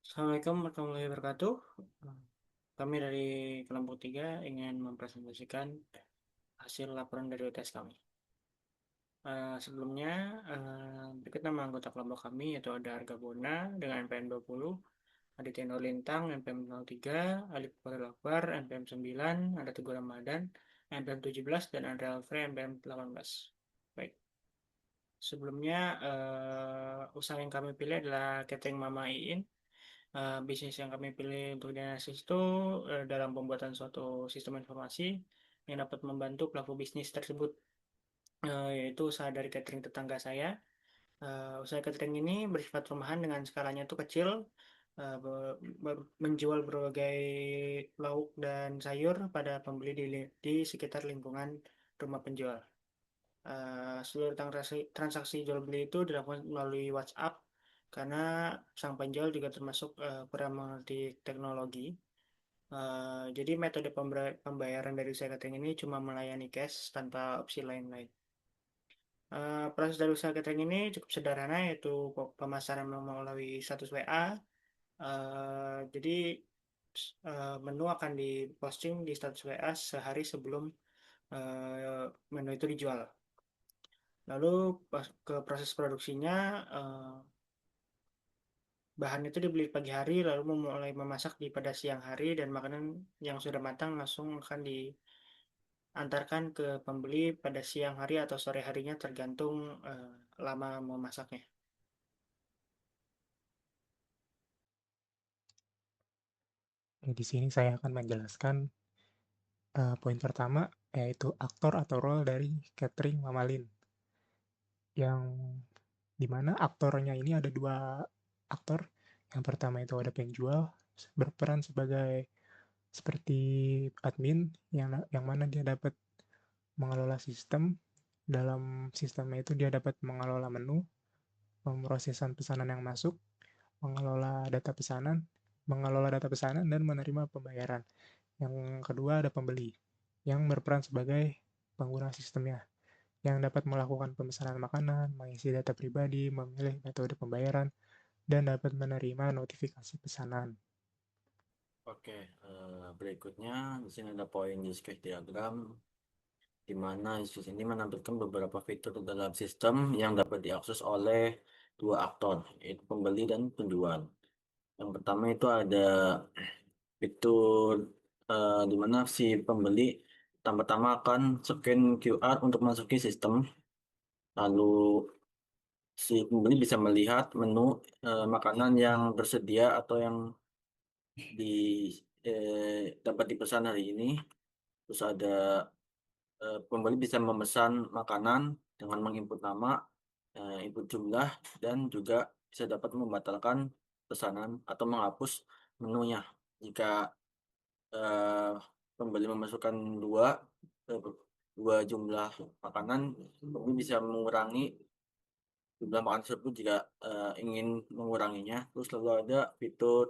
Assalamualaikum warahmatullahi wabarakatuh. Kami dari kelompok 3 ingin mempresentasikan hasil laporan dari UTS kami. Sebelumnya, berikut nama anggota kelompok kami yaitu ada Arga Bona dengan NPM 20, Aditya Nurlintang NPM 03, Alif Fadil Akbar NPM 9, ada Teguh Ramadan NPM 17, dan Andrea Alfred NPM 18. Baik, sebelumnya usaha yang kami pilih adalah catering Mama Iin. Bisnis yang kami pilih untuk diagnosis itu dalam pembuatan suatu sistem informasi yang dapat membantu pelaku bisnis tersebut, yaitu usaha dari catering tetangga saya. Usaha catering ini bersifat rumahan dengan skalanya itu kecil, menjual berbagai lauk dan sayur pada pembeli di sekitar lingkungan rumah penjual. Seluruh transaksi jual beli itu dilakukan melalui WhatsApp karena sang penjual juga termasuk kurang mengerti teknologi. Jadi metode pembayaran dari usaha catering ini cuma melayani cash tanpa opsi lain-lain. Proses dari usaha catering ini cukup sederhana, yaitu pemasaran melalui status WA. Jadi menu akan diposting di status WA sehari sebelum menu itu dijual. Lalu ke proses produksinya, bahan itu dibeli pagi hari, lalu mulai memasak pada siang hari, dan makanan yang sudah matang langsung akan diantarkan ke pembeli pada siang hari atau sore harinya tergantung lama memasaknya. Di sini saya akan menjelaskan poin pertama, yaitu aktor atau role dari catering Mamalin. Yang dimana aktornya ini ada dua aktor. Yang pertama itu ada penjual, berperan sebagai seperti admin, yang mana dia dapat mengelola sistem. Dalam sistemnya itu dia dapat mengelola menu, pemrosesan pesanan yang masuk, mengelola data pesanan dan menerima pembayaran. Yang kedua ada pembeli, yang berperan sebagai pengguna sistemnya, yang dapat melakukan pemesanan makanan, mengisi data pribadi, memilih metode pembayaran, dan dapat menerima notifikasi pesanan. Oke, berikutnya di sini ada poin use case diagram, di mana use case ini menampilkan beberapa fitur dalam sistem yang dapat diakses oleh dua aktor, yaitu pembeli dan penjual. Yang pertama itu ada fitur di mana si pembeli pertama-tama akan scan QR untuk masuki sistem, lalu si pembeli bisa melihat menu makanan yang tersedia atau yang di dapat dipesan hari ini. Terus ada pembeli bisa memesan makanan dengan menginput nama, input jumlah, dan juga bisa dapat membatalkan pesanan atau menghapus menunya. Jika eh, pembeli memasukkan eh, dua jumlah makanan, pembeli bisa mengurangi jumlah makanan tersebut jika ingin menguranginya. Terus lalu ada fitur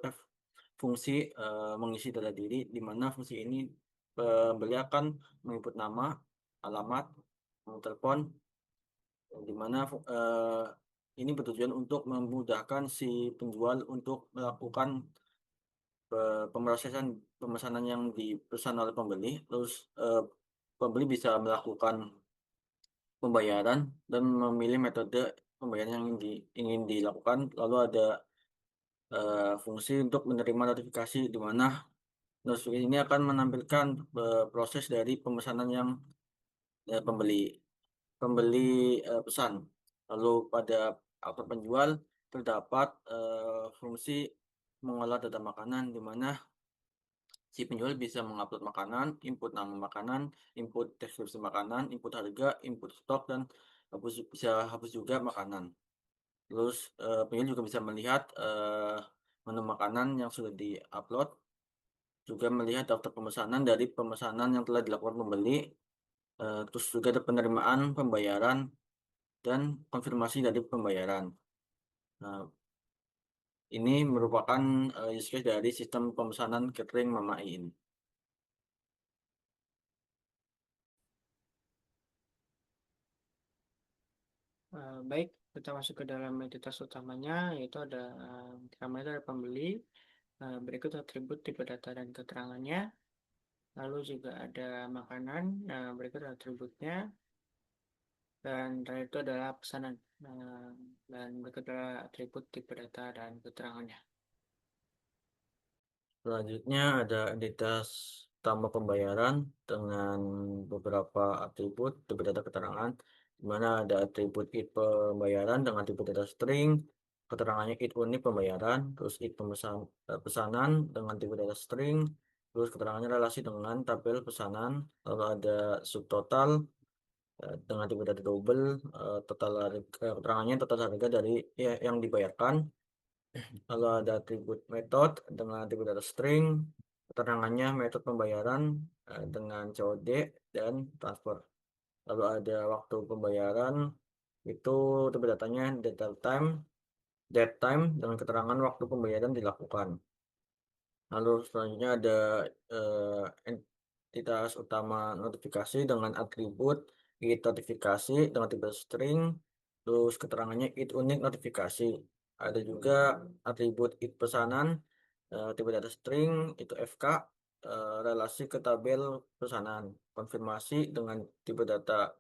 fungsi mengisi data diri, di mana fungsi ini pembeli akan menginput nama, alamat, nomor telepon, di mana ini bertujuan untuk memudahkan si penjual untuk melakukan pemrosesan pemesanan yang dipesan oleh pembeli. Terus pembeli bisa melakukan pembayaran dan memilih metode pembayaran yang ingin dilakukan. Lalu ada fungsi untuk menerima notifikasi, di mana notifikasi ini akan menampilkan proses dari pemesanan yang pembeli pembeli pesan. Lalu pada aktor penjual terdapat fungsi mengolah data makanan, di mana si penjual bisa mengupload makanan, input nama makanan, input deskripsi makanan, input harga, input stok, dan bisa hapus juga makanan. Terus penjual juga bisa melihat menu makanan yang sudah diupload, juga melihat daftar pemesanan dari pemesanan yang telah dilakukan pembeli, terus juga ada penerimaan pembayaran dan konfirmasi dari pembayaran. Nah, ini merupakan use case dari sistem pemesanan catering Mama In. Baik, kita masuk ke dalam entitas utamanya, yaitu ada pertama itu ada pembeli, berikut atribut tipe data dan keterangannya, lalu juga ada makanan, berikut atributnya, dan terakhir itu adalah pesanan, dan berikut adalah atribut tipe data dan keterangannya. Selanjutnya ada entitas utama pembayaran dengan beberapa atribut tipe data keterangan, di mana ada atribut id pembayaran dengan tipe data string, keterangannya id unik pembayaran, terus id pesanan dengan tipe data string, terus keterangannya relasi dengan tabel pesanan, lalu ada subtotal dengan tipe data double, keterangannya total harga dari yang dibayarkan. Lalu ada atribut method dengan atribut data string, keterangannya metode pembayaran dengan COD dan transfer. Lalu ada waktu pembayaran, itu tipe datanya date time dengan keterangan waktu pembayaran dilakukan. Lalu selanjutnya ada entitas utama notifikasi dengan atribut id notifikasi dengan tipe string, terus keterangannya id unik notifikasi. Ada juga atribut id pesanan, tipe data string itu FK, relasi ke tabel pesanan, konfirmasi dengan tipe data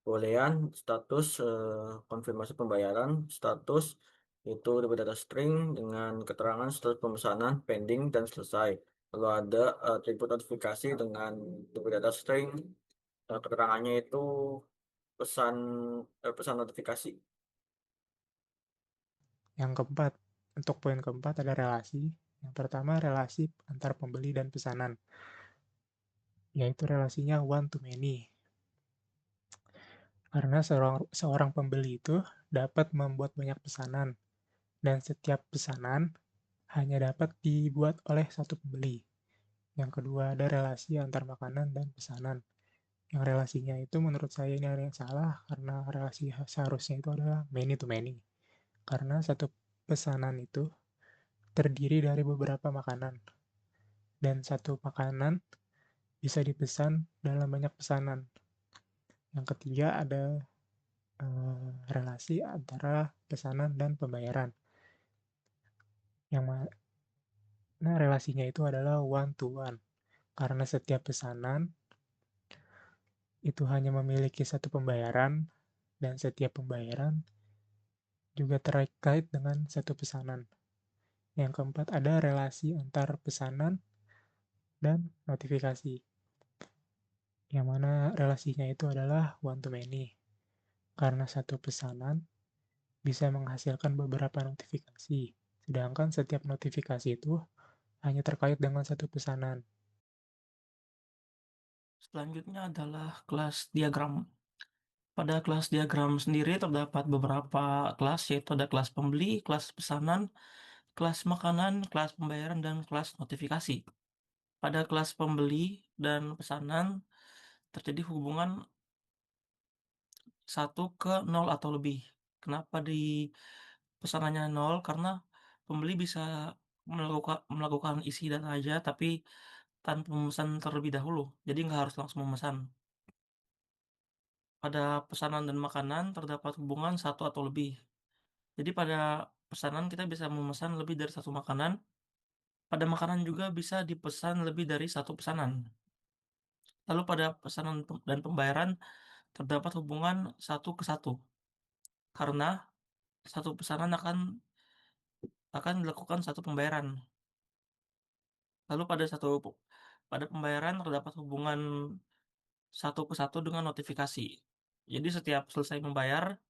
bolehan, status konfirmasi pembayaran, status itu tipe data string dengan keterangan status pemesanan pending dan selesai. Lalu ada atribut notifikasi dengan tipe data string, keterangannya itu pesan pesan notifikasi. Yang keempat, untuk poin keempat ada relasi. Yang pertama relasi antar pembeli dan pesanan, yaitu relasinya one to many. Karena seorang pembeli itu dapat membuat banyak pesanan, dan setiap pesanan hanya dapat dibuat oleh satu pembeli. Yang kedua ada relasi antar makanan dan pesanan. Yang relasinya itu menurut saya ini ada yang salah, karena relasi seharusnya itu adalah many to many. Karena satu pesanan itu terdiri dari beberapa makanan, dan satu makanan bisa dipesan dalam banyak pesanan. Yang ketiga ada relasi antara pesanan dan pembayaran, yang mana relasinya itu adalah one to one, karena setiap pesanan itu hanya memiliki satu pembayaran, dan setiap pembayaran juga terkait dengan satu pesanan. Yang keempat ada relasi antar pesanan dan notifikasi, yang mana relasinya itu adalah one to many, karena satu pesanan bisa menghasilkan beberapa notifikasi, sedangkan setiap notifikasi itu hanya terkait dengan satu pesanan. Selanjutnya adalah kelas diagram. Pada kelas diagram sendiri terdapat beberapa kelas, yaitu ada kelas pembeli, kelas pesanan, kelas makanan, kelas pembayaran, dan kelas notifikasi. Pada kelas pembeli dan pesanan terjadi hubungan 1 ke 0 atau lebih. Kenapa di pesanannya 0? Karena pembeli bisa melakukan isi data aja, tapi tanpa memesan terlebih dahulu. Jadi nggak harus langsung memesan. Pada pesanan dan makanan terdapat hubungan 1 atau lebih. Jadi pada pesanan kita bisa memesan lebih dari satu makanan. Pada makanan juga bisa dipesan lebih dari satu pesanan. Lalu pada pesanan dan pembayaran terdapat hubungan 1 ke 1. Karena satu pesanan akan dilakukan satu pembayaran. Lalu pada pembayaran terdapat hubungan 1 ke 1 dengan notifikasi. Jadi setiap selesai membayar,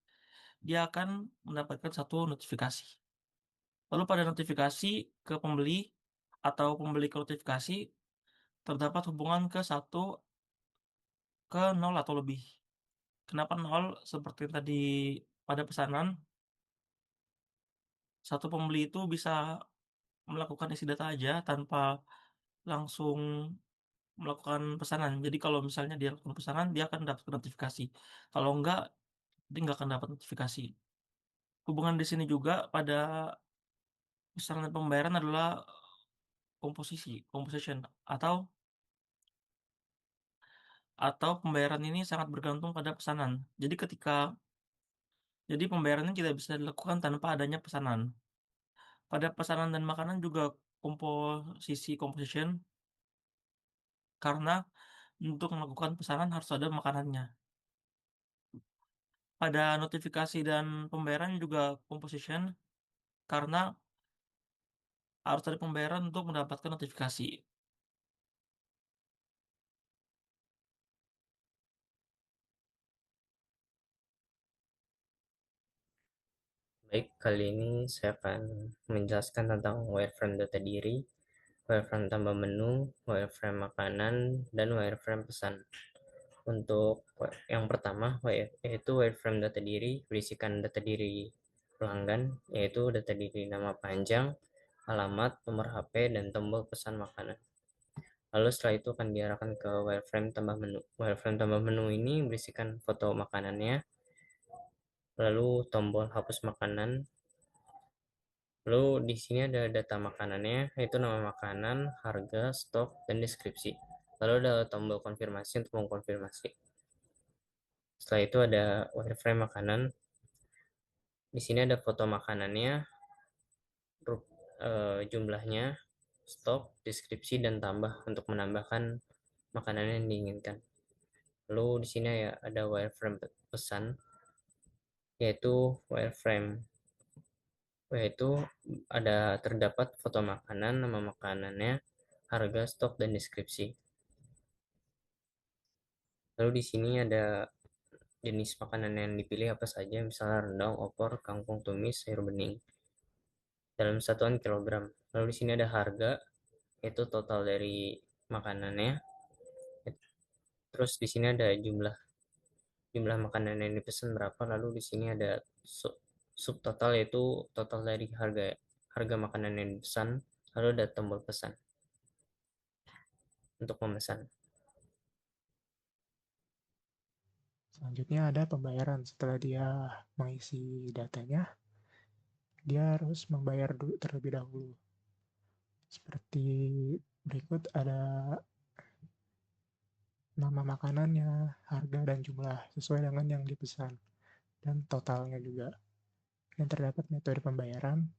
dia akan mendapatkan satu notifikasi. Lalu pada notifikasi ke pembeli atau pembeli ke notifikasi terdapat hubungan ke 1 ke 0 atau lebih. Kenapa 0? Seperti tadi pada pesanan, satu pembeli itu bisa melakukan isi data aja tanpa langsung melakukan pesanan. Jadi kalau misalnya dia lakukan pesanan, dia akan dapat notifikasi. Kalau enggak, dia nggak akan dapat notifikasi. Hubungan di sini juga pada pesanan dan pembayaran adalah composition, atau pembayaran ini sangat bergantung pada pesanan. Jadi ketika Jadi pembayarannya tidak bisa dilakukan tanpa adanya pesanan. Pada pesanan dan makanan juga composition, karena untuk melakukan pesanan harus ada makanannya. Pada notifikasi dan pembayaran juga composition, karena harus ada pembayaran untuk mendapatkan notifikasi. Baik, kali ini saya akan menjelaskan tentang wireframe data diri, wireframe tambah menu, wireframe makanan, dan wireframe pesan. Untuk yang pertama, yaitu wireframe data diri, berisikan data diri pelanggan, yaitu data diri nama panjang, alamat, nomor HP, dan tombol pesan makanan. Lalu setelah itu akan diarahkan ke wireframe tambah menu. Wireframe tambah menu ini berisikan foto makanannya, lalu tombol hapus makanan. Lalu di sini ada data makanannya, yaitu nama makanan, harga, stok, dan deskripsi. Lalu ada tombol konfirmasi untuk mengkonfirmasi. Setelah itu ada wireframe makanan. Di sini ada foto makanannya, jumlahnya, stok, deskripsi, dan tambah untuk menambahkan makanan yang diinginkan. Lalu di sini ya ada wireframe pesan, yaitu wireframe yaitu ada terdapat foto makanan, nama makanannya, harga, stok, dan deskripsi. Lalu di sini ada jenis makanan yang dipilih apa saja, misalnya rendang, opor, kangkung tumis, sayur bening dalam satuan kilogram. Lalu di sini ada harga, yaitu total dari makanannya. Terus di sini ada jumlah makanan yang dipesan berapa. Lalu di sini ada subtotal, yaitu total dari harga makanan yang dipesan. Lalu ada tombol pesan untuk memesan. Selanjutnya ada pembayaran. Setelah dia mengisi datanya, dia harus membayar terlebih dahulu. Seperti berikut ada nama makanannya, harga dan jumlah sesuai dengan yang dipesan, dan totalnya juga. Dan terdapat metode pembayaran,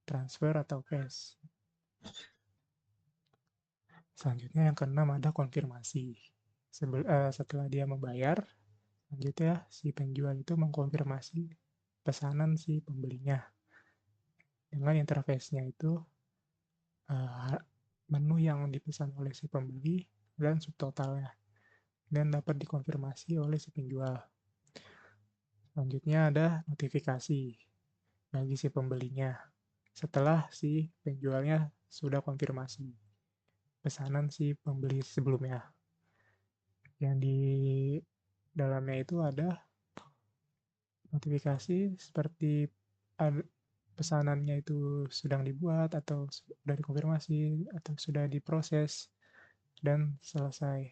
transfer atau cash. Selanjutnya yang keenam ada konfirmasi. Setelah dia membayar, selanjutnya si penjual itu mengkonfirmasi pesanan si pembelinya dengan interface-nya itu menu yang dipesan oleh si pembeli dan subtotalnya, dan dapat dikonfirmasi oleh si penjual. Selanjutnya ada notifikasi bagi si pembelinya setelah si penjualnya sudah konfirmasi pesanan si pembeli sebelumnya. Yang di dalamnya itu ada notifikasi seperti pesanannya itu sedang dibuat atau sudah dikonfirmasi atau sudah diproses dan selesai.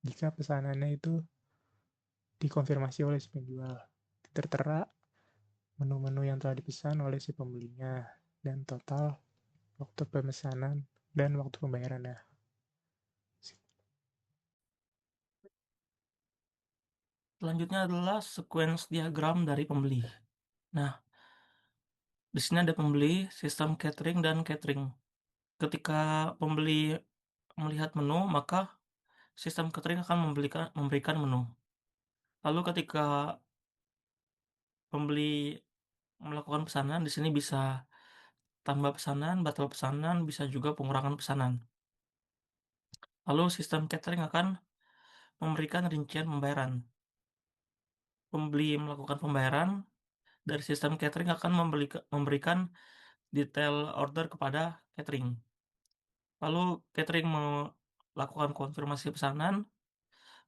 Jika pesanannya itu dikonfirmasi oleh si penjual, tertera menu-menu yang telah dipesan oleh si pembelinya dan total waktu pemesanan dan waktu pembayarannya. Selanjutnya adalah sequence diagram dari pembeli. Nah, di sini ada pembeli, sistem catering, dan catering. Ketika pembeli melihat menu, maka sistem catering akan memberikan menu. Lalu ketika pembeli melakukan pesanan, di sini bisa tambah pesanan, batal pesanan, bisa juga pengurangan pesanan. Lalu sistem catering akan memberikan rincian pembayaran. Pembeli melakukan pembayaran, dari sistem catering akan memberikan detail order kepada catering. Lalu catering melakukan konfirmasi pesanan,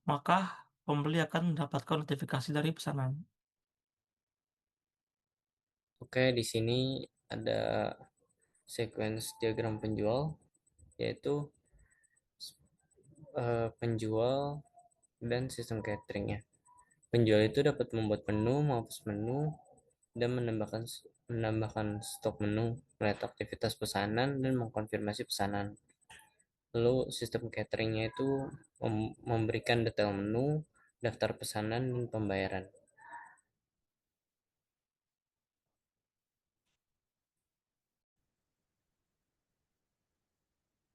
maka pembeli akan mendapatkan notifikasi dari pesanan. Oke, di sini ada sequence diagram penjual, yaitu penjual dan sistem cateringnya. Penjual itu dapat membuat menu, menghapus menu, dan menambahkan stok menu, melihat aktivitas pesanan, dan mengkonfirmasi pesanan. Lalu sistem cateringnya itu memberikan detail menu, daftar pesanan, dan pembayaran.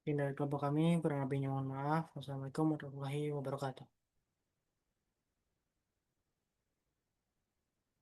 Sekian dari kelompok kami, kurang lebihnya mohon maaf. Wassalamualaikum warahmatullahi wabarakatuh.